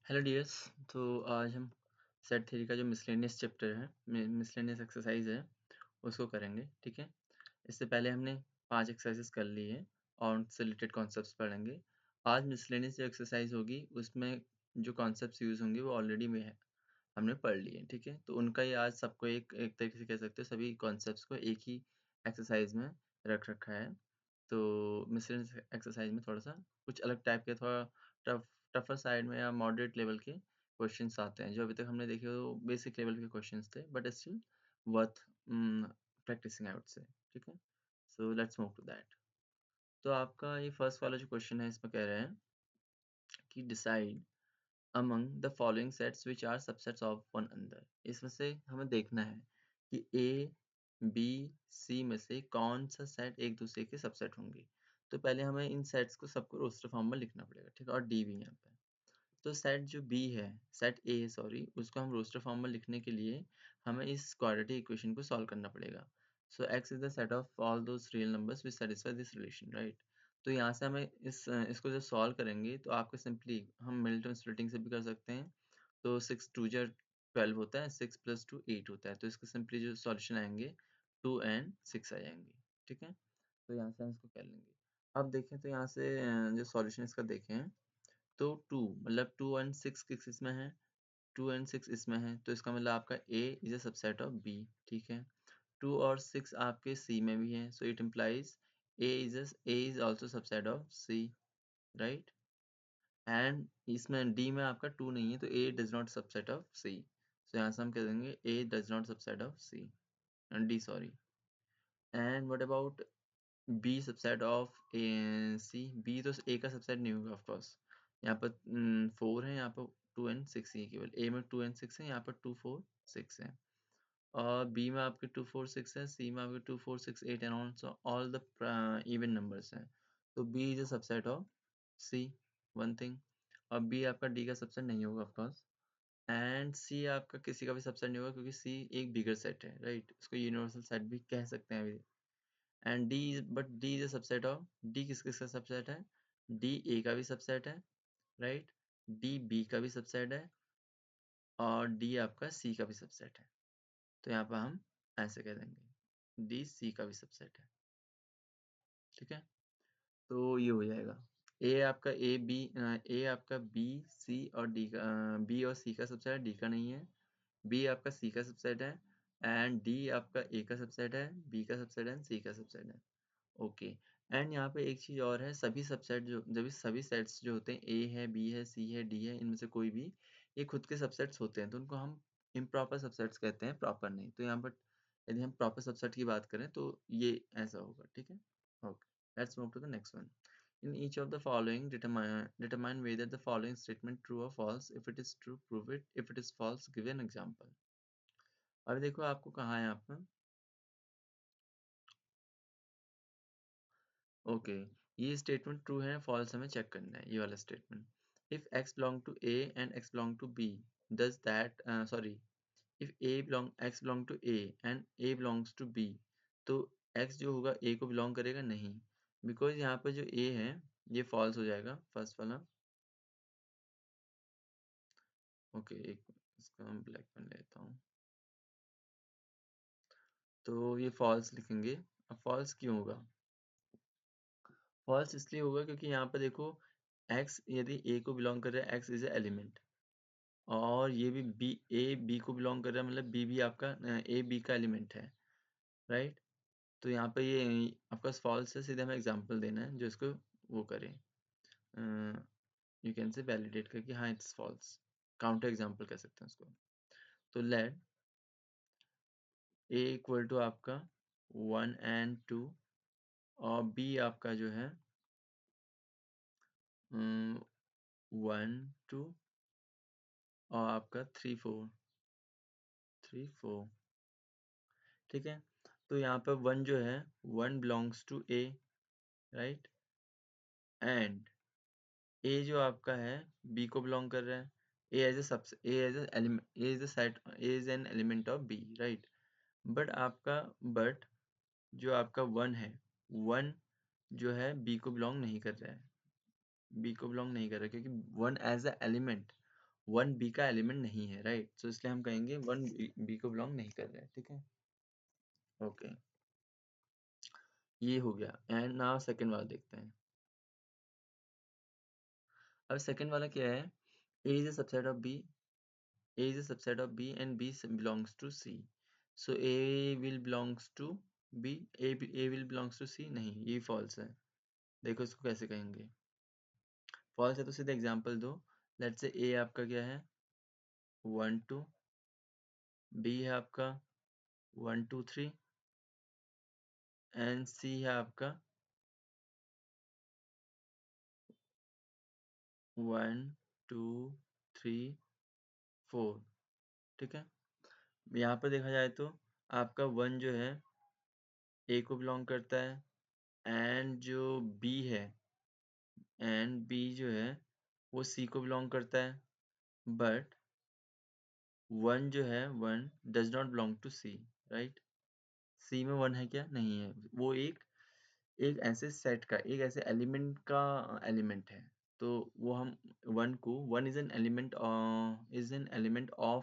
Hello dears. तो आज हम सेट थ्री का जो मिसलेनियस चैप्टर है, मिसलेनियस एक्सरसाइज है, उसको करेंगे। ठीक है। इससे पहले हमने 5 एक्सरसाइजेस कर ली है और उनसे रिलेटेड कॉन्सेप्ट्स पढ़ेंगे। आज मिसलेनियस जो एक्सरसाइज होगी उसमें जो कॉन्सेप्ट्स यूज़ होंगे वो ऑलरेडी में है, हमने पढ़ लिए। ठीक है। तो उनका ही आज सबको एक एक तरीके से कह सकते हो, सभी कॉन्सेप्ट्स को एक ही एक्सरसाइज में रख रखा है। तो मिसलेनियस एक्सरसाइज में थोड़ा सा कुछ अलग टाइप के, थोड़ा टफ टफर साइड में या मॉडरेट लेवल के क्वेश्चंस आते हैं। जो अभी तक हमने देखे वो बेसिक लेवल के क्वेश्चंस थे, but still worth practising, I would say. ठीक है। So let's move to that. तो आपका ये फर्स्ट वाला जो क्वेश्चन है, इसमें कह रहे हैं कि decide among the following sets which are subsets of one another। इसमें से हमें देखना है कि A, B, C में से कौन सा सेट एक दूसरे के सबसेट होंगे। तो पहले हमें इन सेट्स को सबको रोस्टर फॉर्म में लिखना पड़ेगा। ठीक है। और D भी यहाँ पे। तो सेट जो B है, सेट A है सॉरी, उसको हम रोस्टर फॉर्म में लिखने के लिए हमें इस क्वाड्रेटिक इक्वेशन को सॉल्व करना पड़ेगा। सो X is the set of all those real numbers which satisfy this relation, right. तो यहाँ से हमें इसको जब सॉल्व करेंगे तो आपको सिंपली हम मिल्टन स्प्लिटिंग से भी कर सकते हैं। तो 6 2 जा 12 होता है, 6 + 2 8 होता है। तो इसके सिंपली जो सॉल्यूशन आएंगे 2 एंड 6 आ जाएंगे। ठीक है। तो यहाँ से हम इसको कर लेंगे। अब देखें तो यहाँ से जो सॉल्यूशन इसका देखें तो 2 मतलब 2 एंड 6 किस इसमें है, 2 एंड 6 इसमें है। तो इसका मतलब आपका A is a subset of B। ठीक है। 2 और 6 आपके C में भी है, so it implies A is also subset of C, right. And इसमें D में आपका 2 नहीं है, तो A does not subset of C। सो यहाँ से हम कह देंगे A does not subset of C and D, sorry. And what about B subset of C? B तो A का सबसेट नहीं होगा ऑफ कोर्स। यहाँ पर 4 है, यहाँ पर 2 एंड 6 ही है केवल। A में 2 एंड 6 है, यहाँ पर 2 4 6 है। और B में आपके 2 4 6 है, C में आपके 2 4 6 8 and also all the even numbers हैं। तो B is a subset of C, one thing. और B आपका D का सबसेट नहीं होगा ऑफ कोर्स। एंड C आपका किसी का भी सबसेट नहीं होगा, क्योंकि C एक बिगर सेट है, राइट। इसको यूनिवर्सल सेट भी कह सकते हैं अभी। And D is a subset of, D किस किस का सबसेट है? D A का भी सबसेट है, राइट। D B का भी सबसेट है और D आपका C का भी सबसेट है। तो यहाँ पर हम ऐसे कह देंगे D C का भी सबसेट है। ठीक है। तो ये हो जाएगा A आपका B C और D का B और C का सबसेट है, D का नहीं है। B आपका C का सबसेट है एंड D आपका A का सबसेट है, B का सबसेट है, C का सबसेट है। ओके। एंड यहाँ पे एक चीज़ और है, सभी सबसेट जो जब सभी सेट्स जो होते हैं, A है, B है, C है, D है, इनमें से कोई भी ये खुद के सबसेट्स होते हैं, तो उनको हम इम्प्रॉपर सबसेट्स कहते हैं, प्रॉपर नहीं। तो यहाँ पर यदि हम प्रॉपर सबसेट की बात करें तो ये ऐसा होगा। ठीक है। Okay, let's move to the next one. In each of the following, determine whether the following statement true or false. If it is true, prove it. If it is false, give an example. अब देखो आपको कहाँ है यहाँ पर। Okay. ये statement true है false हमें चेक करना है, ये वाला statement. If x belong to a and x belong to b, does that sorry, if x belong to a and a belongs to b, तो x जो होगा a को बिलोंग करेगा नहीं, बिकॉज यहाँ पर जो a है ये फॉल्स हो जाएगा, फर्स्ट वाला। ओके, एक इसका हम ब्लैक पेन लेता हूँ। तो ये फॉल्स लिखेंगे। अब फॉल्स क्यों होगा? फॉल्स इसलिए होगा क्योंकि यहाँ पर देखो x यदि a को बिलोंग कर रहा है, x इज ए एलिमेंट, और ये भी बी को बिलोंग कर रहा है, मतलब बी भी आपका ए बी का एलिमेंट है, राइट। तो यहाँ पे ये आपका फॉल्स है, सीधे हमें एग्जांपल देना है जो इसको वो करें, यू कैन से वैलिडेट करके हाँ इट्स फॉल्स, काउंटर एग्जांपल कह सकते हैं उसको। तो लेट ए इक्वल टू आपका 1 एंड 2 और बी आपका जो है 1 2 और आपका 3 4। ठीक है। तो यहाँ पर 1 जो है 1 belongs to A, right. And A जो आपका है बी को बिलोंग कर रहा है। A as a set, A is an element of B, right. But जो आपका 1 है, 1 जो है बी को बिलोंग नहीं कर रहा है, बी को बिलोंग नहीं कर रहा है, क्योंकि 1 as a element one B का एलिमेंट नहीं है, राइट? तो इसलिए हम कहेंगे वन बी को बिलोंग नहीं कर रहा है, ठीक है? ओके, ये हो गया। एंड नाउ सेकंड वाला देखते हैं। अब सेकंड वाला क्या है? A is a subset of B, A is a subset of B and B belongs to C. So A will belongs to B, A will belongs to C, नहीं, ये false है। देखो इसको कैसे कहेंगे? false है तो सीधे एग्जांपल दो। लेट्स से A आपका क्या है? 1 2, B है आपका 1 2 3 एंड C है आपका 1 2 3 4, ठीक है? यहाँ पर देखा जाए तो आपका 1 जो है A को बिलोंग करता है एंड जो B है एंड B जो है वो C को बिलोंग करता है, बट 1 जो है 1 does not belong to C, right? C में 1 है क्या? नहीं है। वो एक एक ऐसे सेट का, एक ऐसे एलिमेंट का एलिमेंट है। तो वो हम 1 को 1 is an element of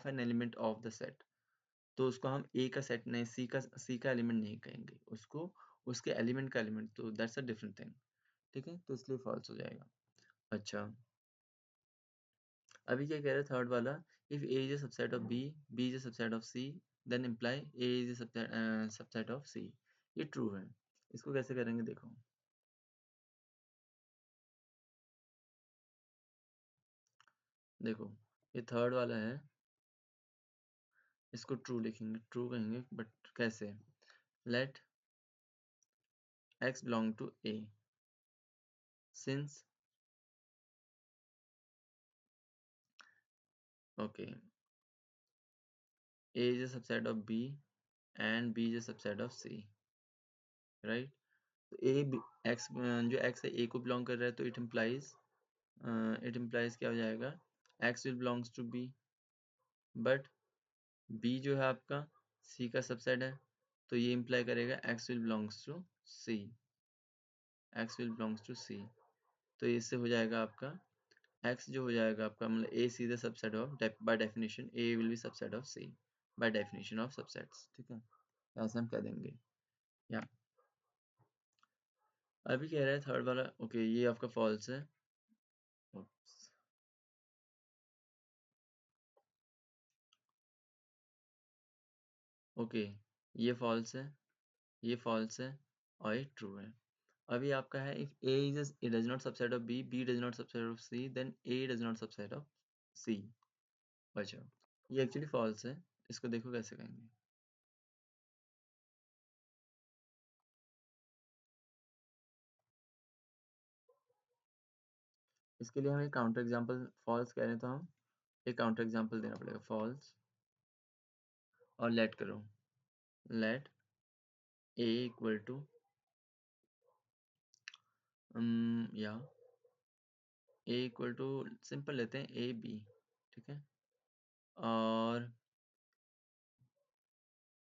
N element of the set. तो उसको हम A का सेट नहीं, C का एलिमेंट नहीं कहेंगे। उसको उसके एलिमेंट का एलिमेंट, तो दैट्स अ डिफरेंट थिंग, ठीक है? तो इसलिए फॉल्स हो जाएगा। अच्छा, अभी क्या कह रहा है थर्ड वाला? If A is a subset of B, B is a subset of C, then imply A is a subset of C. ये ट्रू है। इसको कैसे करेंगे देखो। देखो, ये थर्ड वाला है, इसको ट्रू लिखेंगे, ट्रू कहेंगे, बट कैसे? Let X belong to A, since okay A is a subset of B and B is a subset of C, right? तो ए एक्स जो एक्स है ए को बिलोंग कर रहा है, तो इट इम्प्लाइज क्या हो जाएगा? X will belongs to B, but B जो है आपका सी का सबसेट है, तो ये इम्प्लाई करेगा X will belongs to C, X will belongs to C. तो इससे हो जाएगा आपका एक्स जो हो जाएगा आपका, मतलब A C the subset of, by definition A will be subset of C, by definition of subsets, ठीक है? ऐसे हम कह देंगे। या अभी कह रहा है थर्ड वाला, ओके ये आपका फॉल्स है। Oops. ओके, ये फॉल्स है, ये फॉल्स है और ये ट्रू है। अभी आपका है if A is a does not subset of B, B does not subset of C, then A does not subset of C। अच्छा, ये एक्चुअली फॉल्स है। इसको देखो कैसे कहेंगे। इसके लिए हमें काउंटर एग्जांपल, फॉल्स कह रहे हैं तो हम एक काउंटर एग्जांपल देना पड़ेगा, फॉल्स और लेट करो, लेट A इक्वल टू या A इक्वल टू सिंपल लेते हैं ए बी, ठीक है? और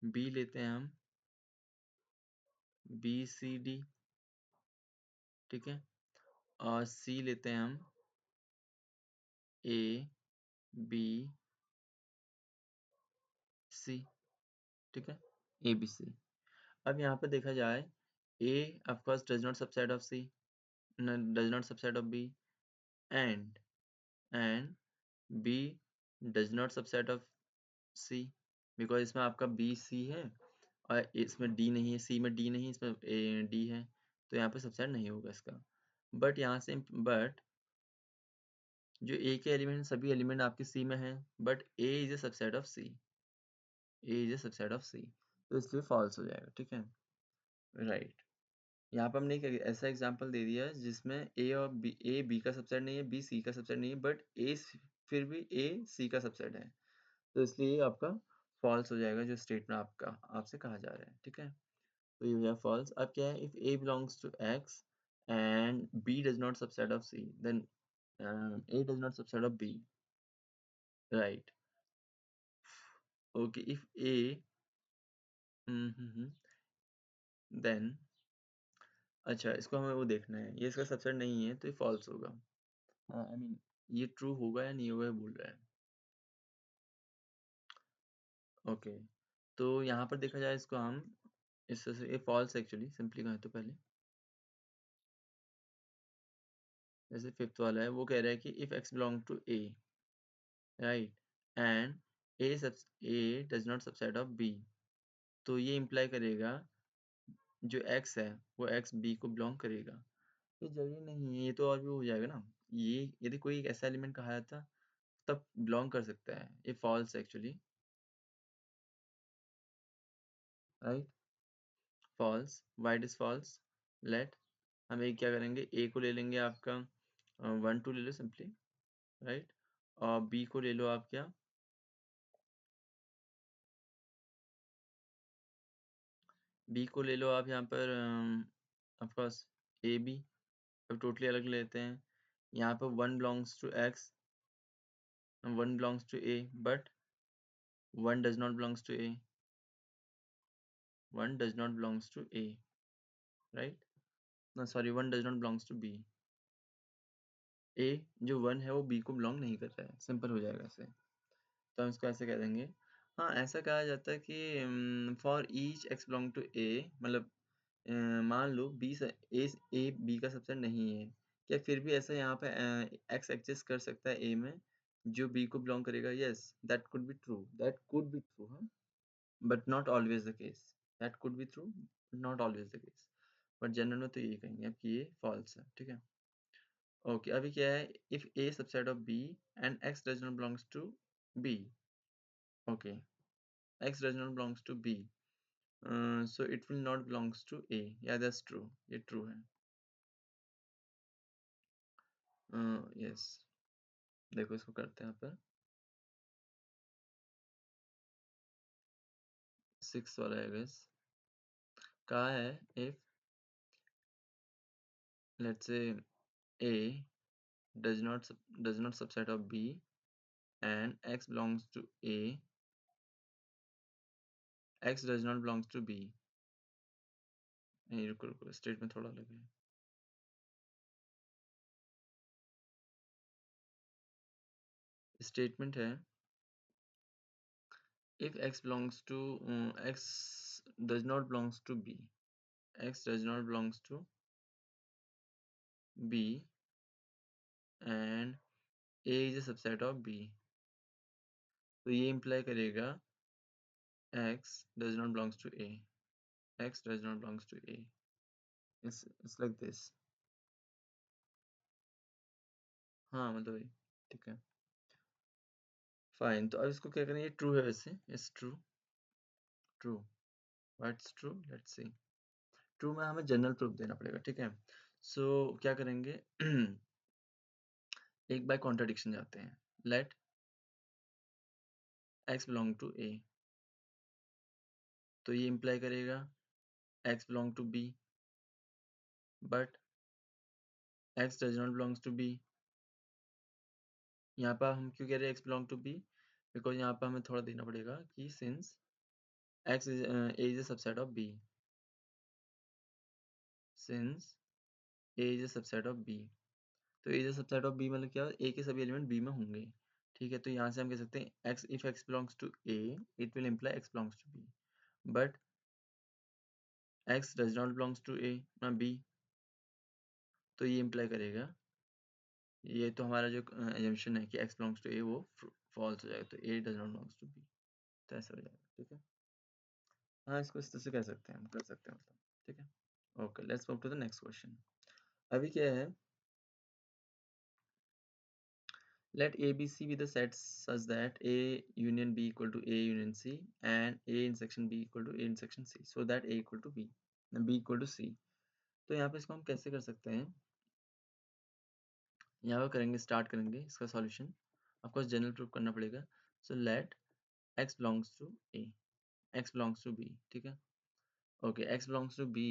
B लेते हैं हम बी सी डी, ठीक है? और C लेते हैं हम ए बी सी, ठीक है? A B C. अब यहाँ पे देखा जाए, A of course does not subset of C, does not subset of B, and B does not subset of C, because इसमें आपका B C है और इसमें D नहीं है, C में D नहीं है, इसमें D है, तो यहाँ पे सबसेट नहीं होगा इसका। बट यहाँ से बट जो A के एलिमेंट, सभी एलिमेंट आपके C में हैं, but A is a subset of C, A is a subset of C, तो इसलिए फॉल्स हो जाएगा, ठीक है? राइट। यहाँ पर हमने एक ऐसा एग्जांपल दे दिया जिसमें ए बी का सबसेट नहीं है, बी सी का सबसेट नहीं है, बट फिर भी ए सी का सबसेट है, तो इसलिए ये आपका फॉल्स हो जाएगा, जो स्टेटमेंट आपका आपसे कहा जा रहा है, ठीक है? तो ये हो जाएगा फॉल्स। अब क्या है? If A belongs to X and B does not subset of C, then A does not subset of B, right? Okay, if A then, अच्छा इसको हमें वो देखना है, ये इसका सबसेट नहीं है तो ये फॉल्स होगा। आई मीन ये ट्रू होगा या नहीं होगा ये बोल रहा है। ओके, तो यहाँ पर देखा जाए इसको हम इससे से ये फॉल्स एक्चुअली सिंपली कहें तो पहले जैसे फिफ्थ वाला है वो कह रहा है कि if X belong to A right and A does not subset of B, तो ये इम्प्लाई करेगा जो एक्स है वो एक्स बी को बिलोंग करेगा। तो जरूरी नहीं है, ये तो और भी हो जाएगा ना। ये यदि कोई एक ऐसा एलिमेंट कहा जाता तब बिलोंग कर सकता है, ये false actually right. False, white is false. Let हम एक क्या करेंगे, ए को ले लेंगे आपका 1 2 ले लो सिंपली राइट, और बी को ले लो आप क्या, बी को ले लो आप यहाँ पर ऑफ कोर्स ए बी। अब टोटली अलग लेते हैं, यहाँ पर 1 belongs to X, 1 belongs to A, but 1 does not belongs to A, 1 does not belongs to A right, no sorry 1 does not belongs to B. A जो 1 है वो B को बिलोंग नहीं कर रहा है, सिंपल हो जाएगा ऐसे। तो हम इसको ऐसे कह देंगे। हाँ, ऐसा कहा जाता है कि for each X belong to A, मतलब मान लो बी ए बी का सबसेट नहीं है, क्या फिर भी ऐसा यहाँ पे एक्स एग्जिस्ट कर सकता है ए में जो बी को बिलोंग करेगा? Yes, that could be true, that could be true, हाँ, but not always the case. That could be true, not always the case, but general में तो ये कहेंगे अब कि ये फॉल्स है, ठीक है। ओके, अभी क्या है, if A subset of B and X does not belongs to B. Okay, x does not belongs to b, so it will not belongs to a, yeah that's true, ये true है। yes, देखो इसको करते हैं यहाँ पर 6 वाला है guys, कहा है if let's say a does not subset of b and x belongs to a, x does not belongs to b, नहीं रुको रुको स्टेटमेंट थोड़ा अलग है, स्टेटमेंट है if x belongs to x does not belongs to b, x does not belongs to b and a is a subset of b, तो ये imply करेगा x does not belongs to a, x does not belongs to a, it's like this। हाँ मतलब वही, ठीक है fine. तो अब इसको क्या करें, ये ट्रू है वैसे, it's true, true, what's true, let's see. True में हमें जनरल प्रूफ देना पड़ेगा, ठीक है। सो क्या करेंगे एक बाय कॉन्ट्राडिक्शन जाते हैं, let x belong to a, तो ये इम्प्लाई करेगा x belong to b, but x does not belongs to b। यहाँ पर हम क्यों कह रहे हैं x belong to b, because यहाँ पर हमें थोड़ा देना पड़ेगा कि since x is a is a subset of b, since a is a subset of b, तो a is a subset of b मतलब क्या, a के सभी एलिमेंट b में होंगे, ठीक है। तो यहाँ से हम कह सकते हैं x if x belongs to a it will imply x belongs to b, but x does not belongs to a ना b, तो ये इम्प्लाई करेगा, ये तो हमारा जो एजम्पशन है कि x belongs to a वो फॉल्स हो जाएगा, तो a does not belongs to b, तो ऐसा हो जाएगा, ठीक है। हाँ, इसको इस तरह से कह सकते हैं, हम कर सकते हैं मतलब, ठीक है। Okay, let's move to the next question. अभी क्या है, let A B C be the sets such that A union B equal to A union C and A intersection B equal to A intersection C so that A equal to B equal to C। तो यहाँ पे इसको हम कैसे कर सकते हैं, यहाँ पर करेंगे, स्टार्ट करेंगे इसका सॉल्यूशन, ऑफकोर्स जनरल प्रूफ करना पड़ेगा। So let x belongs to A, x belongs to B, ठीक है। Okay, x belongs to B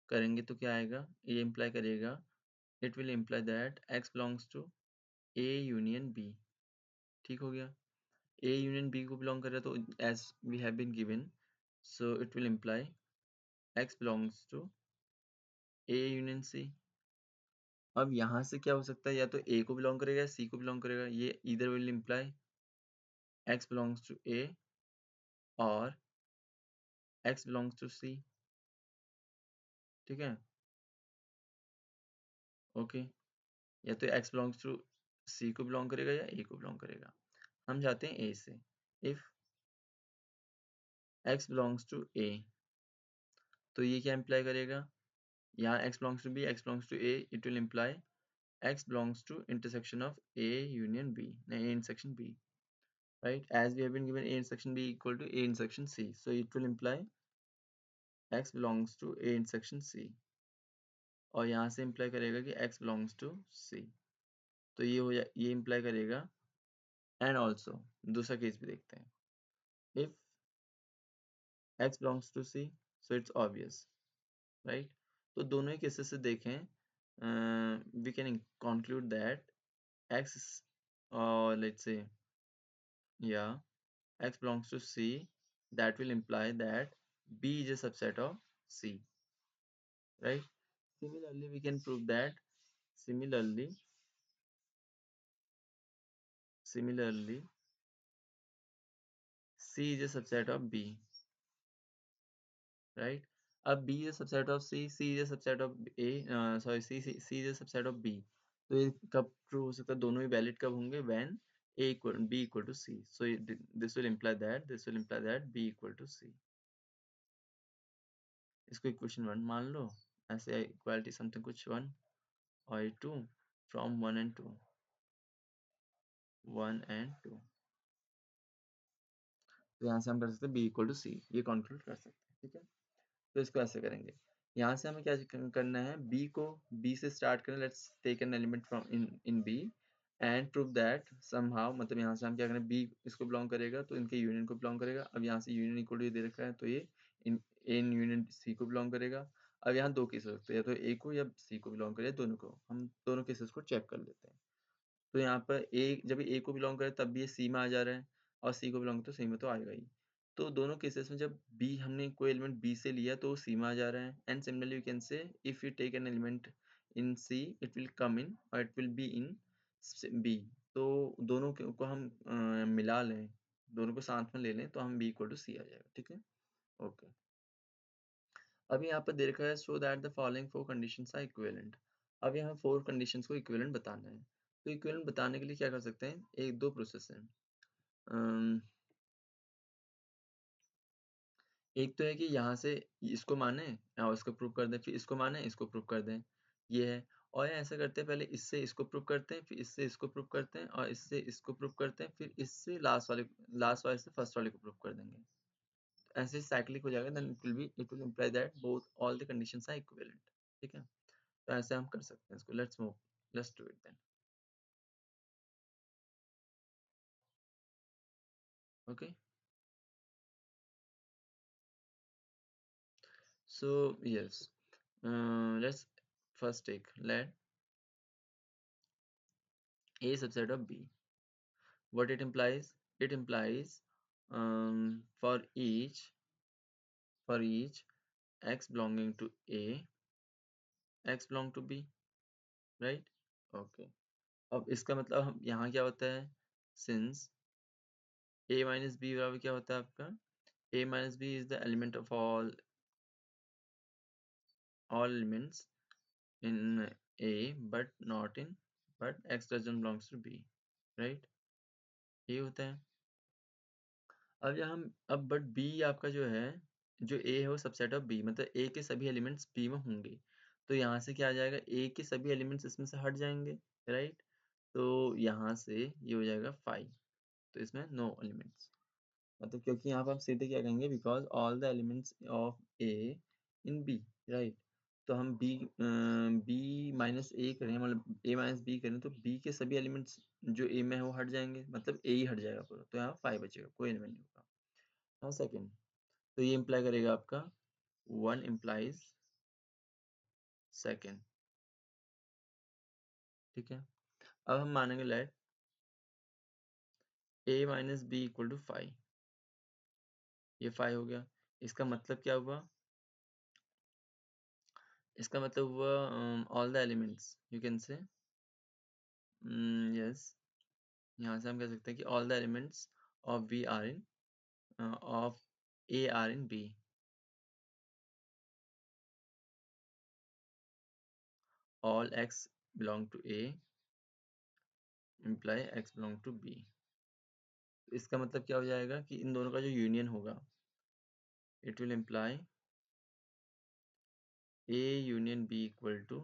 करेंगे तो क्या आएगा, ये इम्प्लाई करेगा, it will imply that x belongs to A union B, ठीक हो गया। A union B को belong कर रहा है, तो as we have been given, so it will imply x belongs to A union C, अब यहाँ से क्या हो सकता है, या तो ए को बिलोंग करेगा या सी को बिलोंग करेगा, ये either will imply X belongs to A और एक्स बिलोंग्स टू सी। ठीक है, ओके, या तो एक्स बिलोंग्स टू सी को बिलोंग करेगा या ए को बिलोंग करेगा। हम जाते हैं ए से। इफ एक्स बिलोंग्स टू ए, तो ये क्या इम्प्लाई करेगा, यहाँ x belongs to B, x belongs to A, it will imply x belongs to intersection of A union B, A intersection B, right? As we have been given A intersection B equal to A intersection C, so it will imply x belongs to A intersection C, और यहाँ से imply करेगा कि x belongs to C, तो ये हो जाए, ये imply करेगा। and also दूसरा केस भी देखते हैं, if x belongs to C, so it's obvious, right? तो दोनों ही केसेस से देखें, we can conclude that x or let's say yeah x belongs to C, that will imply that B is a subset of C, right? Similarly we can prove that similarly C is a subset of B, right? अब B is a subset of C, C is a subset of A, sorry C is a subset of B, तो ये कब true हो सकता है, दोनों ही valid कब होंगे, when B equal to C, so this will imply that B equal to C। इसको इक्वेशन 1 मान लो, ऐसे इक्वालिटी समथिंग कुछ 1 और 2 फ्रॉम 1 and 2, 1 and 2, तो यहाँ से हम कर सकते हैं b इक्वल टू सी, ये कंक्लूड कर सकते हैं। ठीक है, तो इसको ऐसे करेंगे, यहाँ से हमें क्या करना है, b को b से स्टार्ट करें, let's take an element from in b and prove that somehow, मतलब यहाँ से हम क्या करें, b इसको बिलोंग करेगा तो इनके यूनियन को बिलोंग करेगा। अब यहाँ से यूनियन इक्वल टू दे रखा है, तो ये इन यूनियन सी को बिलोंग करेगा। अब यहाँ दो केस हो सकते हैं, या तो ए को या सी को बिलोंग करे, दोनों को, हम दोनों केसेस को चेक कर लेते हैं। तो यहाँ पर ए, जब ए को बिलोंग करे तब भी ये सी में आ जा रहा है, और सी को बिलोंग तो सी में तो आएगा ही। तो दोनों केसेस में जब बी, हमने कोई एलिमेंट बी से लिया तो सी में आ जा रहा है। And similarly you can say if you take an element in C, it will come in और it will be in B. तो दोनों को हम मिला लें, दोनों को साथ में ले लें, तो हम बी इक्वल टू सी आ जाएगा। ठीक है, ओके। अब यहाँ पर दे रखा है show that the following 4 conditions are equivalent. अब यहाँ 4 कंडीशंस को इक्विवेलेंट बताना है। तो इक्विवेलेंट बताने के लिए क्या कर सकते हैं, एक दो प्रोसेस है। एक तो है कि यहाँ से इसको माने और इसको प्रूव कर दें, फिर इसको माने इसको प्रूव कर दें, ये है। और ऐसा करते हैं, पहले इससे इसको प्रूव करते हैं, फिर इससे इसको प्रूव करते हैं, और इससे इसको प्रूव करते हैं, फिर इससे लास्ट वाले से फर्स्ट वाले को प्रूव कर देंगे। ऐसे साइक्लिक हो जाएगा, then it will imply that both all the conditions are equivalent. ठीक है, तो ऐसे हम कर सकते हैं इसको। Let's do it then. Okay, so yes, let's first take let a subset of b। What it implies, it implies for each x belonging to a, x belong to b, right? Okay, अब इसका मतलब हम यहाँ क्या होता है, since a minus b बराबर क्या होता है आपका, a minus b is the element of all elements in a but not in, but x doesn't belongs to b, right? ये होता है। अब यहाँ हम अब बट बी आपका जो है, जो ए है वो सबसेट ऑफ बी, मतलब ए के सभी एलिमेंट्स बी में होंगे। तो यहाँ से क्या आ जाएगा, ए के सभी एलिमेंट्स इसमें से हट जाएंगे, राइट? तो यहाँ से ये हो जाएगा 5, तो इसमें नो एलिमेंट्स, मतलब क्योंकि यहाँ पर हम सीधे क्या कहेंगे, because all the elements of A in B, right? तो हम बी माइनस ए करें, मतलब ए माइनस बी करें, तो बी के सभी एलिमेंट्स जो ए में है वो हट जाएंगे, मतलब ए ही हट जाएगा पूरा, तो यहाँ 5 बचेगा, कोई एलिमेंट नहीं होगा। हाँ, सेकेंड, तो ये इम्प्लाई करेगा आपका 1 इम्प्लाइज सेकेंड। ठीक है, अब हम मानेंगे let a minus B equal to 5, ये 5 हो गया। इसका मतलब क्या हुआ, इसका मतलब हुआ all the elements you can say yes. यहाँ से हम कह सकते हैं कि all the elements of B are in of A are in B. All X belong to A imply X belong to B. इसका मतलब क्या हो जाएगा कि इन दोनों का जो यूनियन होगा it will imply A union B equal to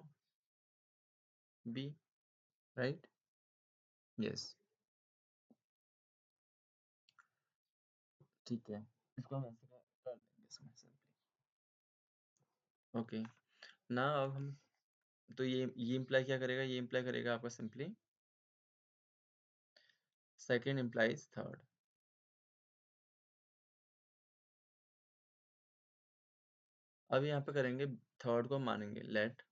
B, right? Yes, ठीक है। इसको हम ऐसे कर लेंगे इसमें सिंपली। ओके, ना अब हम तो ये इम्प्लाई क्या करेगा, ये इम्प्लाई करेगा आपका सिंपली सेकेंड इम्प्लाइज थर्ड। अब यहाँ पे करेंगे थर्ड को मानेंगे let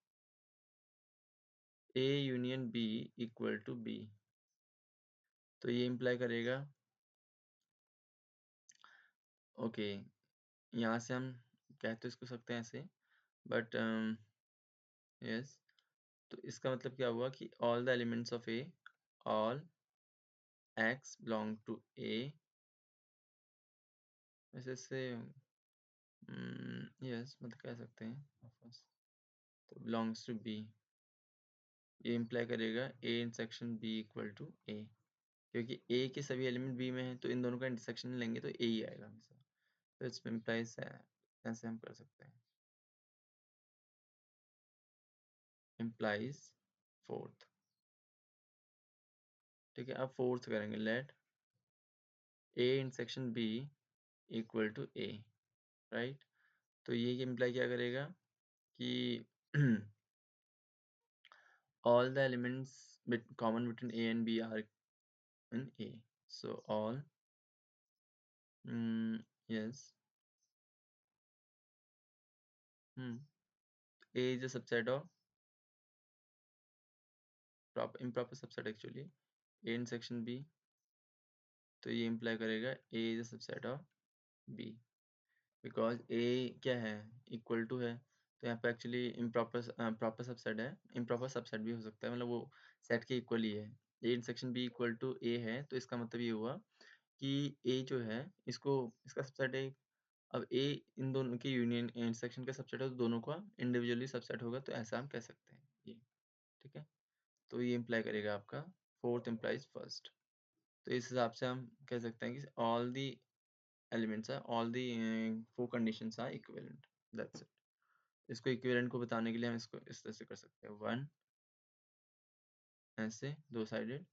A union B equal to B. तो ये इम्प्लाई करेगा ओके, यहाँ से हम कह तो इसको सकते हैं ऐसे बट यस। तो इसका मतलब क्या हुआ कि all the elements of A, all X belong to A, ऐसे से यस मतलब कह सकते हैं of course। तो बिलोंग्स टू बी, ये इम्प्लाई करेगा A intersection B equal to A, क्योंकि ए के सभी एलिमेंट बी में हैं तो इन दोनों का इंटरसेक्शन लेंगे तो ए ही आएगा हमेशा। तो इसमें इम्प्लाइज ऐसे हम कर सकते हैं, इम्प्लाइज फोर्थ। ठीक है, अब फोर्थ करेंगे let A intersection B equal to A, right? तो ये इम्प्लाई क्या करेगा कि all the elements common between A and B are in A. So all yes, A is a subset of improper subset actually A intersection B। तो ये imply करेगा A is a subset of B because A क्या है, equal to है। तो यहाँ पे actually improper proper subset है, इम्प्रॉपर सबसेट भी हो सकता है, मतलब वो सेट के इक्वल ही है। A intersection B equal to A है तो इसका मतलब ये हुआ कि A जो है इसको इसका सबसेट है। अब A इन दोनों के यूनियन इंटरसेक्शन का सबसेट है तो दोनों का इंडिविजुअली सबसेट होगा, तो ऐसा हम कह सकते हैं ये। ठीक है, तो ये इम्प्लाई करेगा आपका फोर्थ इम्प्लाइज फर्स्ट। तो इस हिसाब से हम कह सकते हैं कि all the elements are all the four conditions are equivalent, that's it. इसको इक्विवेलेंट को बताने के लिए हम इसको इस तरह से कर सकते हैं, वन ऐसे दो साइडेड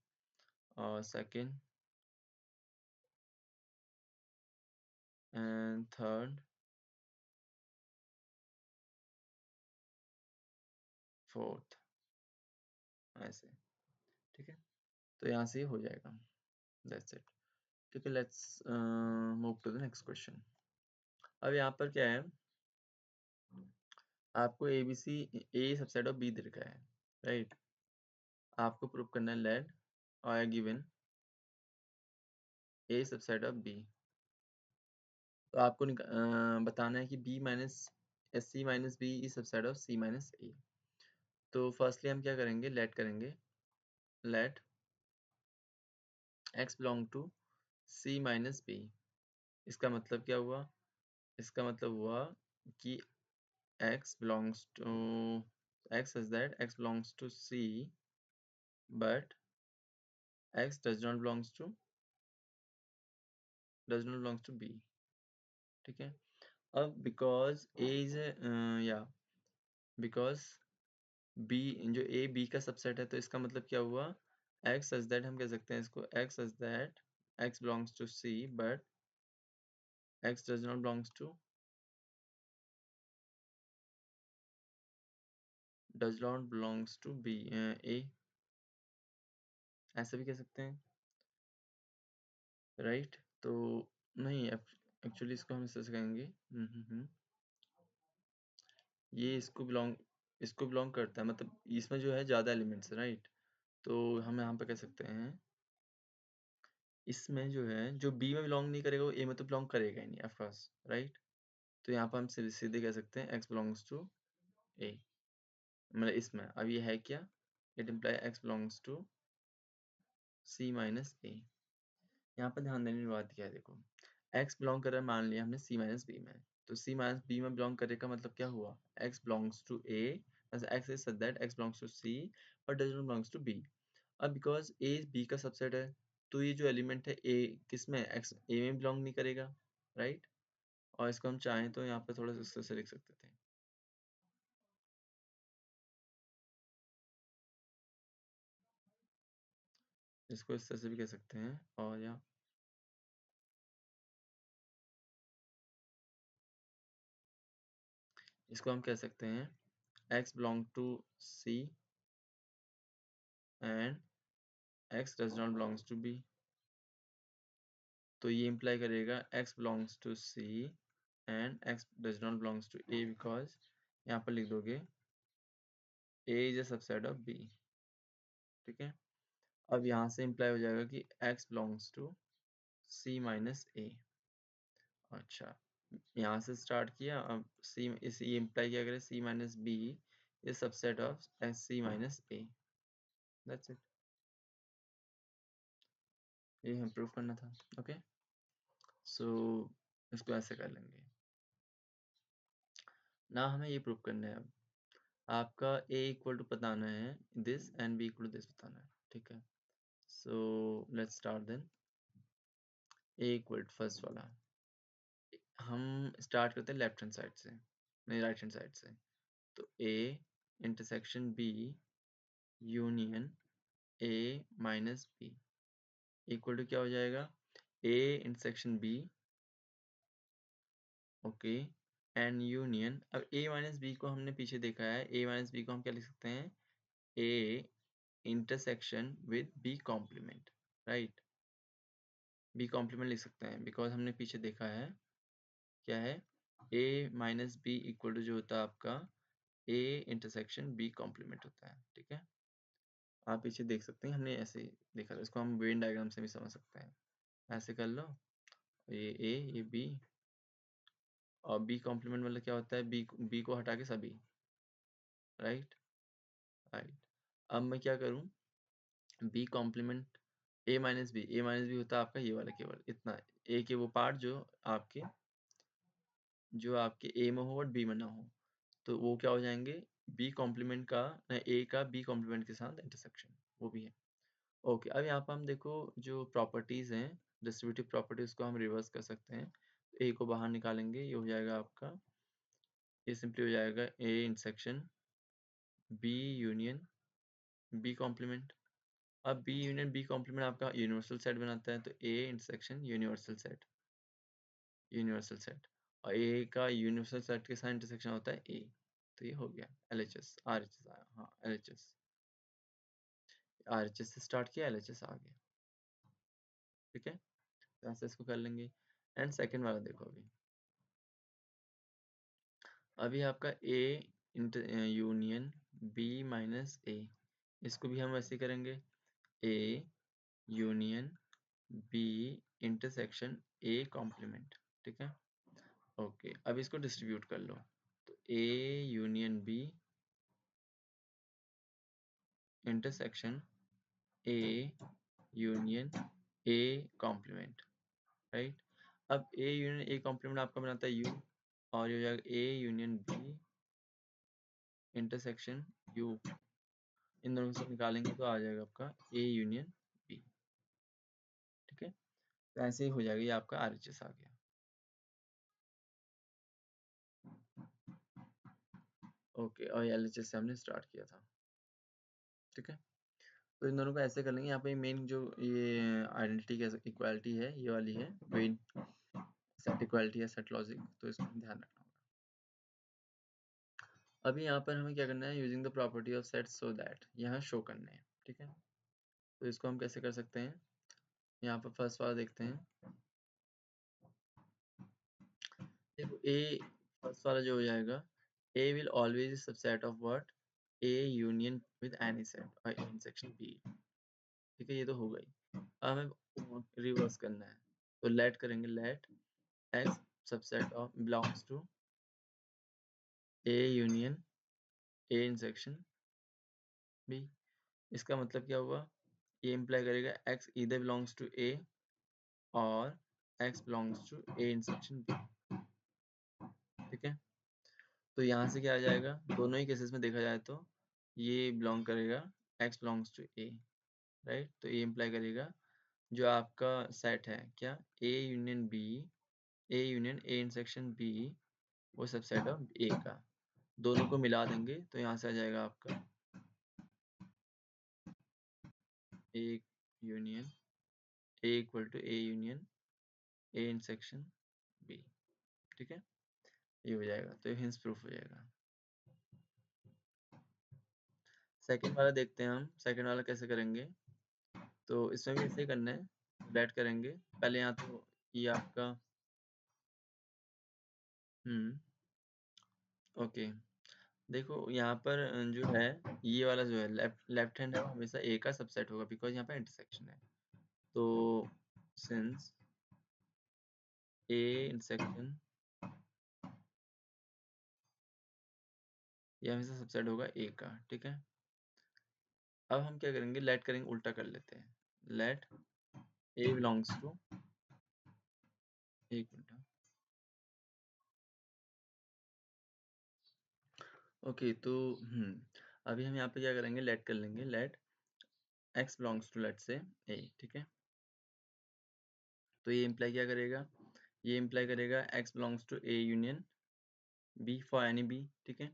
और सेकंड एंड थर्ड फोर्थ ऐसे। ठीक है, तो यहाँ से हो जाएगा, दैट्स इट। ठीक है, let's move to the next question. अब यहाँ पर क्या है, आपको A B C A subset of B दे रखा है, राइट? आपको प्रूव करना है लेट और given A subset of B. तो आपको बताना है कि B minus C minus B is subset of C minus A. तो फर्स्टली हम क्या करेंगे, लेट करेंगे let X belong to C minus B. इसका मतलब क्या हुआ, इसका मतलब हुआ कि x belongs to x is that x belongs to C but x does not belongs to B। ठीक है, अब because A is या because B जो A B का सबसेट है तो इसका मतलब क्या हुआ, x such that हम कह सकते हैं इसको x such that x belongs to C but x does not belongs to B A, ऐसा भी कह सकते हैं, राइट? तो नहीं, एक्चुअली इसको हम इस तरह से कहेंगे ये इसको बिलोंग करता है, मतलब इसमें जो है ज़्यादा एलिमेंट्स, राइट? तो हम यहाँ पे कह सकते हैं इसमें जो है जो बी में बिलोंग नहीं करेगा वो ए में तो बिलोंग करेगा ही नहीं ऑफ कोर्स, राइट? तो यहाँ पर हम सीधे सीधे कह सकते हैं एक्स बिलोंग्स टू ए। मतलब इसमें अब ये है क्या, it imply x belongs to c minus a। यहाँ पर ध्यान देने की बात क्या है, देखो x बिलोंग कर रहा है, मान लिया हमने c माइनस b में, तो c माइनस b में बिलोंग करे का मतलब क्या हुआ, x belongs to a, x is such that x belongs to c but does not belongs to b। अब बिकॉज a b का सबसेट है, तो ये जो एलिमेंट है a किस में, x a में बिलोंग नहीं करेगा, राइट। और इसको हम चाहें तो यहाँ पे थोड़ा सा इस तरह से लिख सकते थे, इसको इस तरह से भी कह सकते हैं, और या इसको हम कह सकते हैं x belong to c and x does not belongs to b। तो ये इम्प्लाई करेगा x belongs to c and x does not belongs to a, because यहाँ पर लिख दोगे a is a subset of b, ठीक है। अब यहाँ से इम्प्लाई हो जाएगा कि x belongs to c minus a। अच्छा, यहाँ से स्टार्ट किया, अब c इस ये इम्प्लाई किया करें c minus b is subset of c minus a। That's it, ये हम प्रूव करना था। ओके, सो इसको ऐसे कर लेंगे ना, हमें ये प्रूव करना है। अब आपका a इक्वल टू बताना है this and b equal to this बताना है, ठीक है। So let's start then. a equal to first वाला, हम स्टार्ट करते हैं लेफ्ट हैंड साइड से, नहीं राइट हैंड साइड से। तो a intersection b union a minus b equal to क्या हो जाएगा, a intersection b, okay, and union. अब a माइनस बी को हमने पीछे देखा है, a माइनस बी को हम क्या लिख सकते हैं, a intersection with b complement, right. b complement लिख सकते हैं बिकॉज हमने पीछे देखा है क्या है, a minus B equal to जो होता है आपका a इंटरसेक्शन b कॉम्प्लीमेंट होता है, ठीक है। आप पीछे देख सकते हैं, हमने ऐसे ही देखा था, इसको हम वेन डायग्राम से भी समझ सकते हैं। ऐसे कर लो, ये a ये b, और b कॉम्प्लीमेंट मतलब क्या होता है, b को हटा के सभी, राइट राइट। अब मैं क्या करूँ, b complement a minus B होता है आपका ये वाला, केवल इतना a के वो पार्ट जो आपके a में हो बट b में ना हो, तो वो क्या हो जाएंगे, b कॉम्प्लीमेंट का a का b कॉम्प्लीमेंट के साथ इंटरसेक्शन, वो भी है। ओके, अब यहाँ पर हम देखो जो प्रॉपर्टीज हैं, डिस्ट्रीब्यूटिव प्रॉपर्टीज को हम रिवर्स कर सकते हैं। a को बाहर निकालेंगे, ये हो जाएगा आपका, ये सिंपली हो जाएगा a intersection b union b complement. अब बी यूनियन बी कॉम्प्लीमेंट आपका यूनिवर्सल सेट बनाता है, तो ए इंटरसेक्शन यूनिवर्सल सेट, और ए का यूनिवर्सल सेट के साथ इंटरसेक्शन होता है ए। तो ये हो गया LHS RHS आया, हाँ LHS, RHS से स्टार्ट किया, LHS आ गया, ठीक है। तो ऐसे इसको कर लेंगे। एंड सेकंड वाला देखो, अभी आपका A union B minus A, इसको भी हम वैसे ही करेंगे, A union B intersection A complement, ठीक है। ओके, अब इसको डिस्ट्रीब्यूट कर लो, तो A union B intersection A union A complement, right. अब ए यूनियन ए कॉम्प्लीमेंट आपका बनाता है यू, और ये हो जाएगा A union B intersection U, इन दोनों से निकालेंगे तो आ जाएगा आपका ए यूनियन बी, ठीक है। तो ऐसे ही हो जाएगा, ये आपका RHS आ गया। ओके, और LHS से हमने स्टार्ट किया था, ठीक है। तो इन दोनों को ऐसे कर लेंगे। यहाँ पे मेन जो ये आइडेंटिटी का इक्वालिटी है, ये वाली है वेन सेट इक्वालिटी है, सेट लॉजिक, तो इसको ध्यान रखना होगा। अभी यहाँ पर हमें क्या करना है, using the property of set so that, यहाँ शो करने हैं, ठीक है। तो इसको हम कैसे कर सकते हैं, यहाँ पर फर्स्ट वाला देखते हैं। देखो ए फर्स्ट वाला जो हो जाएगा, A will always subset of what, A union with any set और इंटरसेक्शन बी, ठीक है। ये तो हो गई। अब हमें रिवर्स करना है, तो लेट करेंगे, let X subset of belongs to A union A intersection B. इसका मतलब क्या हुआ, ये इम्प्लाई करेगा X either belongs to A और X belongs to A intersection B. ठीक है, तो यहाँ से क्या आ जाएगा, दोनों ही केसेस में देखा जाए तो ये बिलोंग करेगा x belongs to A, right. तो ये इम्प्लाई करेगा जो आपका सेट है क्या, A union B, A union A intersection B, वो सबसेट ऑफ ए का। दोनों को मिला देंगे तो यहाँ से आ जाएगा आपका A union A equal to A union A intersection B. ठीक है, ये हो जाएगा, तो हिंस प्रूफ हो जाएगा। सेकंड वाला देखते हैं हम, सेकंड वाला कैसे करेंगे। तो इसमें भी ऐसे ही करना है, लेट करेंगे पहले यहाँ, तो ये आपका ओके। देखो यहाँ पर जो है, ये वाला जो है लेफ्ट लेफ्ट हैंड है, वो हमेशा ए का सबसेट होगा बिकॉज यहाँ पे इंटरसेक्शन है। तो सिंस ए इंटरसेक्शन, ये हमेशा सबसेट होगा ए का। ठीक है, अब हम क्या करेंगे, लेट करेंगे, उल्टा कर लेते हैं। लेट ए बिलोंग्स टू, एक मिनट, ओके। तो अभी हम यहाँ पे क्या करेंगे, लेट कर लेंगे, let X belongs to let say A. ठीक है, तो ये इम्प्लाई क्या करेगा, ये इम्प्लाई करेगा x belongs to A union B for any B. ठीक है,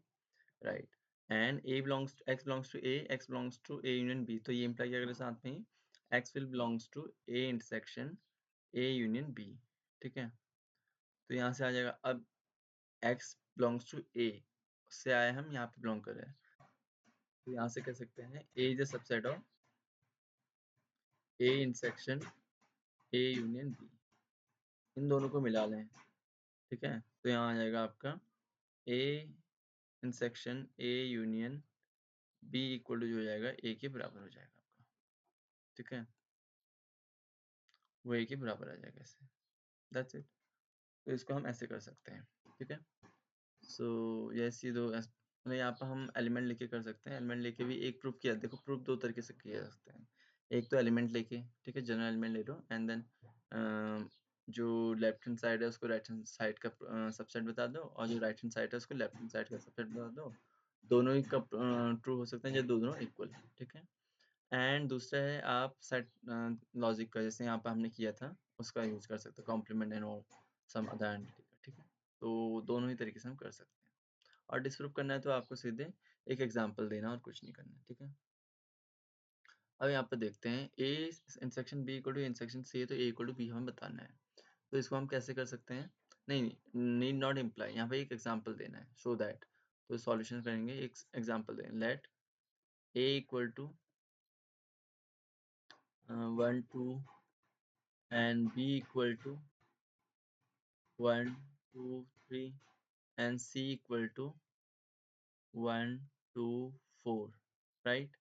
right. And A belongs to x belongs to A, x belongs to A union B, तो ये इम्प्लाई क्या करेगा साथ में ही, x will belongs to A intersection A union B. ठीक है, तो यहाँ से आ जाएगा, अब एक्स बिलोंग्स टू ए से आए हम यहाँ पे बिलोंग कर रहे हैं, तो यहाँ से कह सकते हैं A is a subset of A intersection A union B. इन दोनों को मिला लें। ठीक है, तो यहाँ आ जाएगा आपका A intersection A union B equal to जो हो जाएगा ए के बराबर हो जाएगा आपका। ठीक है, वो ए के बराबर आ जाएगा ऐसे, दैट्स इट। तो इसको हम ऐसे कर सकते हैं। ठीक है, सो यस, ये दो मतलब यहाँ पर हम एलिमेंट लेके कर सकते हैं। एलिमेंट लेके भी एक प्रूफ किया, देखो प्रूफ दो तरीके से किया जा सकते हैं। एक तो एलिमेंट लेके, ठीक है, जनरल एलिमेंट ले लो, एंड देन जो लेफ्ट हैंड साइड है उसको राइट हैंड साइड का सबसेट बता दो, और जो राइट हैंड साइड है उसको लेफ्ट हैंड साइड का सबसेट बता दो। दोनों ही का ट्रू हो सकते हैं जब दोनों इक्वल है। ठीक है, एंड दूसरा है आप सेट लॉजिक का, जैसे यहाँ पर हमने किया था, उसका यूज कर सकते हो, कॉम्प्लीमेंट एंड और सम अदर एंटिटी का। ठीक है, तो दोनों ही तरीके से हम कर सकते हैं। और डिसप्रूव करना है तो आपको सीधे एक एग्जांपल देना और कुछ नहीं करना। ठीक है, अब यहाँ पर देखते हैं ए इंसेक्शन बी इक्वल टू इंसेक्शन सी है, तो ए इक्वल टू बी हमें बताना है। तो इसको हम कैसे कर सकते हैं, नहीं, नीड नॉट इम्प्लाई, यहाँ पे एक एग्जांपल देना है सो दैट। तो सॉल्यूशन करेंगे, एक एग्जांपल दें, let A equal to 1 2 and B equal to 1 2 3 and C equal to 1 2 4, right.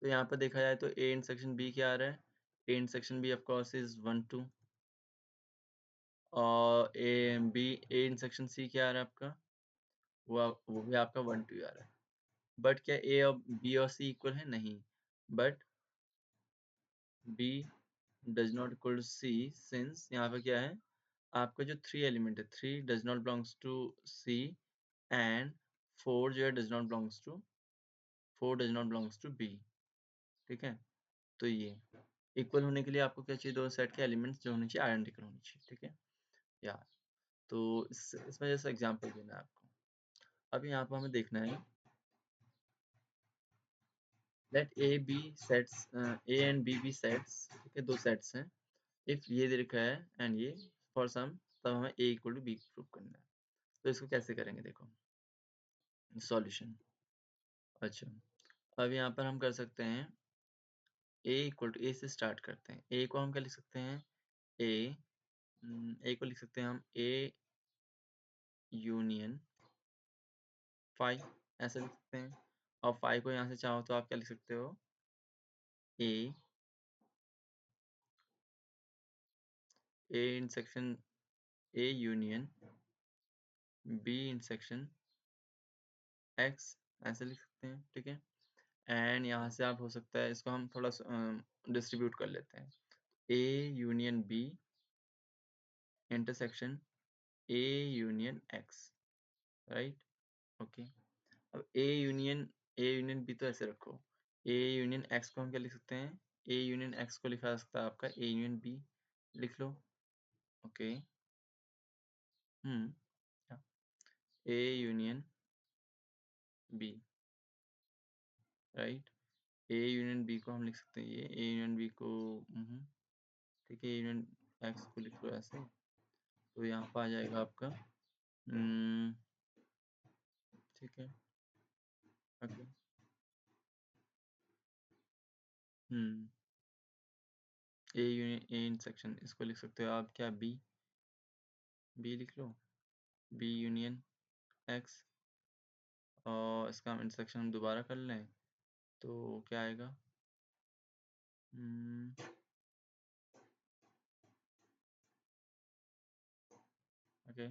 तो यहाँ पर देखा जाए तो ए इंसेक्शन बी क्या आ रहा है, ए intersection B of course is 1 2, और ए बी ए इंसेक्शन सी क्या आ रहा है आपका, वो भी आपका 1 2 आ रहा है। बट क्या ए और बी और सी इक्वल है, नहीं। But B does not equal to C, since यहाँ पे क्या है, आपका जो 3 एलिमेंट है, 3 does not belongs to C, and 4 जो है does not belongs to, 4 does not belongs to B. ठीक है, तो ये इक्वल होने के लिए आपको क्या चाहिए, दो सेट के एलिमेंट्स जो होने चाहिए आइडेंटिकल होने चाहिए। ठीक है, या तो इसमें जैसा एग्जांपल देना है आपको। अब यहाँ पर हमें देखना है, let A B sets, A and B sets. ठीक है, दो सेट्स हैं, इफ ये दे रखा है एंड ये फॉर सम, तब हमें ए इक्वल टू बी प्रूव करना है। तो इसको कैसे करेंगे, देखो सॉल्यूशन। अच्छा, अब यहाँ पर हम कर सकते हैं ए इक्वल टू, ए से स्टार्ट करते हैं, ए को हम क्या लिख सकते हैं, ए ए को लिख सकते हैं हम ए यूनियन 5, ऐसा लिख सकते हैं। और 5 को यहाँ से चाहो तो आप क्या लिख सकते हो, ए ए इंसेक्शन ए यूनियन बी इंसेक्शन एक्स ऐसे लिख सकते हैं, ठीक है। एंड यहाँ से आप हो सकता है इसको हम थोड़ा डिस्ट्रीब्यूट कर लेते हैं। A union B intersection A union X, right, okay. अब ए यूनियन बी तो ऐसे रखो, ए यूनियन एक्स को हम क्या लिख सकते हैं, ए यूनियन एक्स को लिखा जा सकता है आपका ए यूनियन बी, लिख लो, okay. A union B, right. A union B को हम लिख सकते हैं ये ए यूनियन बी को, ठीक है, ए यूनियन एक्स को लिख लो ऐसे, तो यहाँ पर आ जाएगा आपका, ठीक है, okay. A union A intersection इसको लिख सकते हो आप क्या, बी, बी लिख लो, बी यूनियन एक्स, और इसका हम इंटरसेक्शन हम दोबारा कर लें तो क्या आएगा, okay,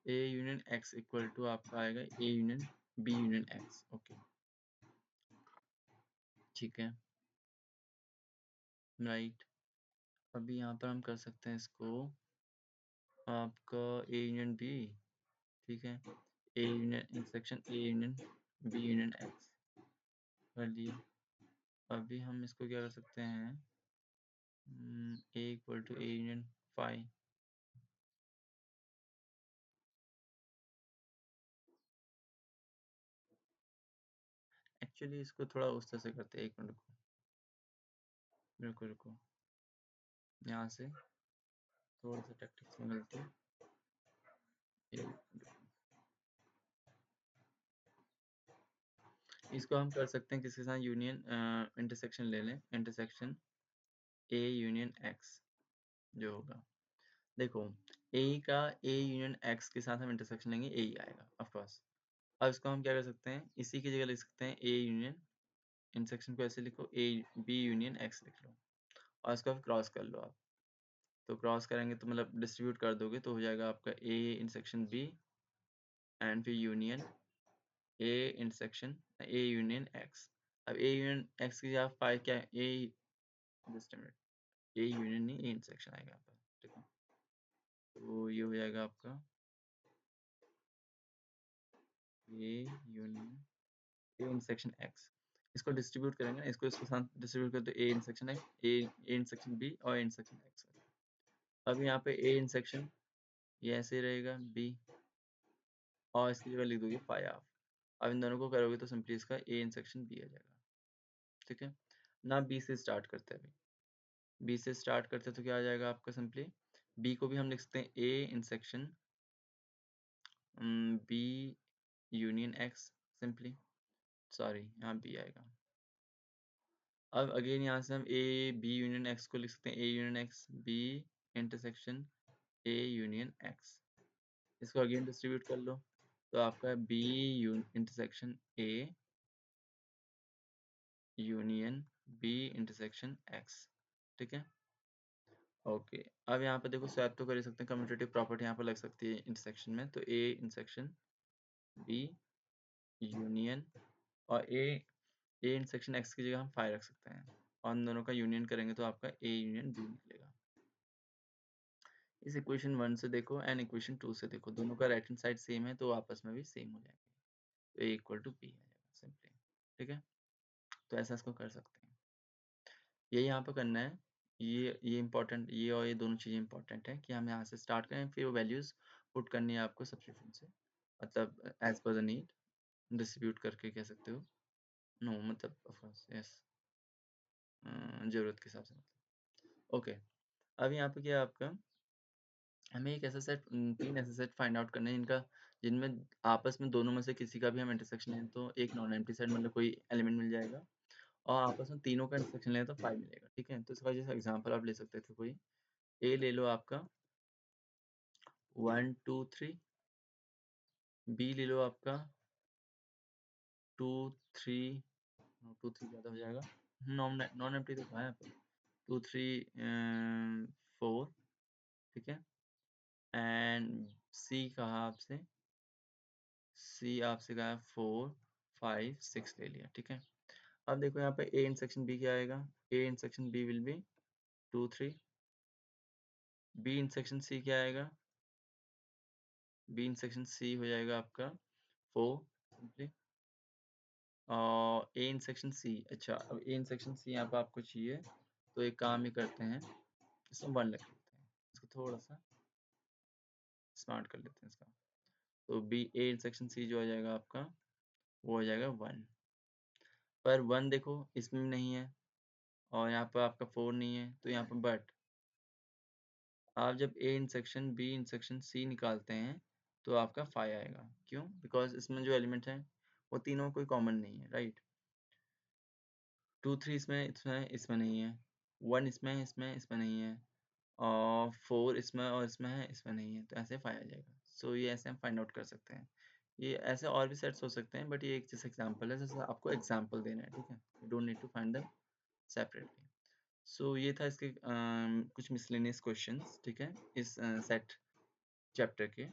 A union X equal to आपका आएगा A union B union X, okay, ठीक है, राइट। अभी यहाँ पर हम कर सकते हैं इसको आपका ए यूनियन बी, ठीक है, A union intersection A union B union x कर लिए। अभी हम इसको क्या कर सकते हैं, A equal to A union phi, actually इसको थोड़ा उस तरह से करते हैं, एक मिनट रुको, रुको रुको, यहाँ से थोड़ा सा टैक्टिक्स में गलती, इसको हम कर सकते हैं किसके साथ, यूनियन इंटरसेक्शन ले लें, इंटरसेक्शन ए यूनियन एक्स जो होगा, देखो ए का ए यूनियन एक्स के साथ हम इंटरसेक्शन लेंगे, ए ही आएगा ऑफ कोर्स। अब इसको हम क्या कर सकते हैं, इसी की जगह लिख सकते हैं ए यूनियन इंटरसेक्शन को ऐसे लिखो, ए बी यूनियन एक्स लिख लो, और इसको क्रॉस कर लो आप, तो क्रॉस करेंगे तो मतलब डिस्ट्रीब्यूट कर दोगे तो हो जाएगा आपका ए इंटरसेक्शन बी एंड फिर union A intersection A union x. अब ए यूनियन एक्स की जगह फाइव क्या है, A, just a minute, A union नहीं ए इंटरसेक्शन आएगा यहाँ पर, ठीक है, तो ये हो जाएगा आपका A union A intersection X. इसको डिस्ट्रीब्यूट करेंगे ना, इसको इसके साथ डिस्ट्रीब्यूट कर दो, A intersection X, A intersection B और ए इंटरसेक्शन एक्स। अब यहाँ पे ए इंटरसेक्शन ये ऐसे रहेगा बी, और इसकी जगह लिख दोगे फाइव हाफ। अब इन दोनों को करोगे तो सिंपली इसका ए इंटरसेक्शन बी आ जाएगा, ठीक है ना। बी से स्टार्ट करते हैं, अभी बी से स्टार्ट करते हैं तो क्या आ जाएगा आपका, सिंपली बी को भी हम लिख सकते हैं A intersection B union X, simply, sorry यहाँ बी आएगा। अब अगेन यहाँ से हम ए बी यूनियन एक्स को लिख सकते हैं, A union X B intersection A union X, इसको अगेन डिस्ट्रीब्यूट कर लो तो आपका B intersection A union B intersection X, ठीक है, ओके। अब यहाँ पे देखो स्वैप तो कर ही सकते हैं, कम्यूटेटिव प्रॉपर्टी यहाँ पर लग सकती है इंटरसेक्शन में, तो ए इंटरसेक्शन बी यूनियन, और ए इंटरसेक्शन एक्स की जगह हम फाइव रख सकते हैं, और इन दोनों का यूनियन करेंगे तो आपका ए यूनियन बी निकलेगा। इस इक्वेशन 1 से देखो एंड इक्वेशन 2 से देखो, दोनों का राइट हैंड साइड सेम है तो आपस में भी सेम हो जाएंगे, तो ए इक्वल टू बी आ जाएगा सिंपली, ठीक है, तो ऐसा इसको कर सकते हैं। ये यहाँ पे करना है, ये इंपॉर्टेंट, ये और ये दोनों चीज़ें इंपॉर्टेंट है कि हम यहाँ से स्टार्ट करें, फिर वो वैल्यूज़ पुट करनी है आपको सब्स्टिट्यूशन से, मतलब as per the need, distribute करके कह सकते हो, नो मतलब ऑफ कोर्स यस, ज़रूरत के हिसाब से, मतलब ओके। अब यहाँ पे क्या है आपका, हमें एक ऐसा सेट, तीन ऐसे सेट फाइंड आउट करने हैं इनका, जिनमें आपस में दोनों में से किसी का भी हम इंटरसेक्शन लें तो एक नॉन एम्प्टी सेट मतलब कोई एलिमेंट मिल जाएगा, और आपस में तीनों का इंटरसेक्शन लें तो 5 मिलेगा, ठीक है। तो इसका जैसे एग्जांपल आप ले सकते थे, कोई ए ले लो आपका 1 2 3, बी ले लो आपका 2 3, 2 3 ज़्यादा हो जाएगा, नॉन नॉन एम्प्टी तो कहाँ है यहाँ पे, 2 3 4, ठीक है, एंड सी कहा आपसे, सी आपसे कहा 4 5 6 ले लिया, ठीक है। अब देखो यहाँ पे ए इंटरसेक्शन बी क्या आएगा, A intersection B will be 2 3, B intersection C क्या आएगा, बी इंटरसेक्शन सी हो जाएगा आपका 4 सिंपली, और ए इंटरसेक्शन सी, अच्छा अब ए इंटरसेक्शन सी यहाँ पे आपको चाहिए, तो एक काम ही करते हैं, इसमें 1 लिख लेते हैं, इसको थोड़ा सा स्मार्ट कर लेते हैं इसका, तो बी ए इंटरसेक्शन सी जो हो जाएगा आपका, वो हो जाएगा 1, पर 1 देखो इसमें नहीं है, और यहाँ पर आपका 4 नहीं है, तो यहाँ पर बट आप जब A intersection B intersection C निकालते हैं तो आपका 5 आएगा, क्यों? बिकॉज इसमें जो एलिमेंट है वो तीनों कोई कॉमन नहीं है, राइट। 2 3 इसमें नहीं है, 1 इसमें नहीं है, और 4 इसमें और इसमें है, इसमें नहीं है, तो ऐसे 5 आ जाएगा। सो ये ऐसे हम फाइंड आउट कर सकते हैं। ये ऐसे और भी सेट्स हो सकते हैं, बट ये एक जैसे एग्जांपल है, जैसे आपको एग्जांपल देना है, ठीक है, you don't need to find them separately. So ये था इसके कुछ मिसलेनियस क्वेश्चंस, ठीक है, इस सेट चैप्टर के।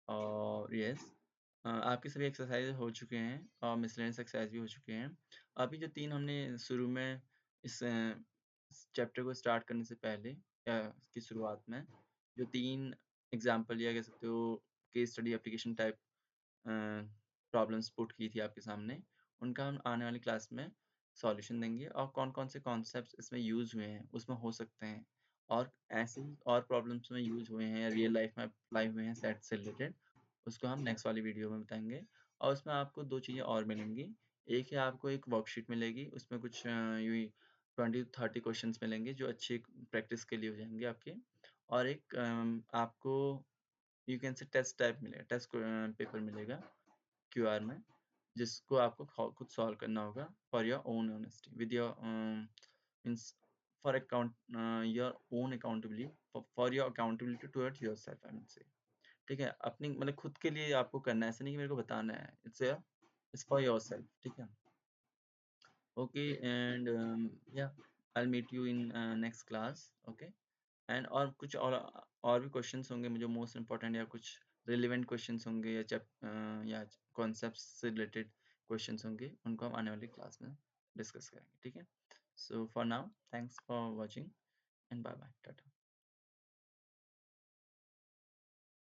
और यस, आपके सभी एक्सरसाइज हो चुके हैं और मिसलेनियस एक्सरसाइज भी हो चुके हैं। अभी जो 3 हमने शुरू में इस चैप्टर को स्टार्ट करने से पहले या की शुरुआत में जो 3 एग्जांपल या कह सकते हो case study application type problems put की थी आपके सामने, उनका हम आने वाली क्लास में सॉल्यूशन देंगे, और कौन-कौन से कॉन्सेप्ट्स इसमें यूज़ हुए हैं, उसमें हो सकते हैं, और ऐसे ही और प्रॉब्लम्स में यूज़ हुए हैं या रियल लाइफ में अप्लाई हुए हैं सेट से रिलेटेड, उसको हम नेक्स्ट वाली वीडियो में बताएँगे। और उसमें आपको 2 चीज़ें और मिलेंगी। एक है आपको एक वर्कशीट मिलेगी, उसमें कुछ यूँ ही 20-30 क्वेश्चंस मिलेंगे जो अच्छी प्रैक्टिस के लिए हो जाएँगे आपके। और एक आपको you can say test type मिलेगा, टेस्ट पेपर मिलेगा क्यूआर में, जिसको आपको खुद सॉल्व करना होगा for your own honesty with your means for account your own accountability for your accountability towards yourself, I mean say, ठीक है, अपनी मतलब खुद के लिए आपको करना है, ऐसा नहीं कि मेरे को बताना है, इट्स फॉर योरसेल्फ, ठीक है। ओके, एंड या I will meet you in next class, okay. And और कुछ और भी क्वेश्चंस होंगे मुझे मोस्ट इम्पोर्टेंट, या कुछ रिलेवेंट क्वेश्चंस होंगे, या कॉन्सेप्ट से रिलेटेड क्वेश्चंस होंगे, उनको हम आने वाली क्लास में डिस्कस करेंगे, ठीक है। So for now thanks for watching and bye bye, Tata.